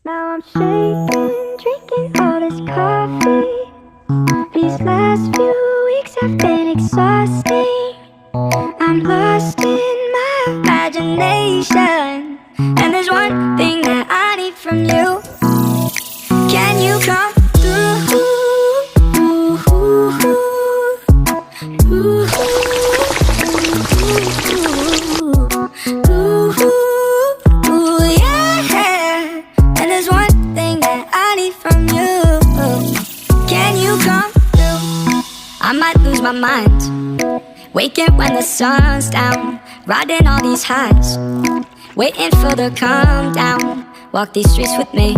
Now I'm shaking, drinking all this coffee. These last few weeks have been exhausting. I'm lost in my imagination, and there's one thing that I need from you. Can you come through? Yeah. And there's one thing that I need from you. Can you come through? I might lose my mind, waking when the sun's down, riding all these highs, waiting for the calm down. Walk these streets with me.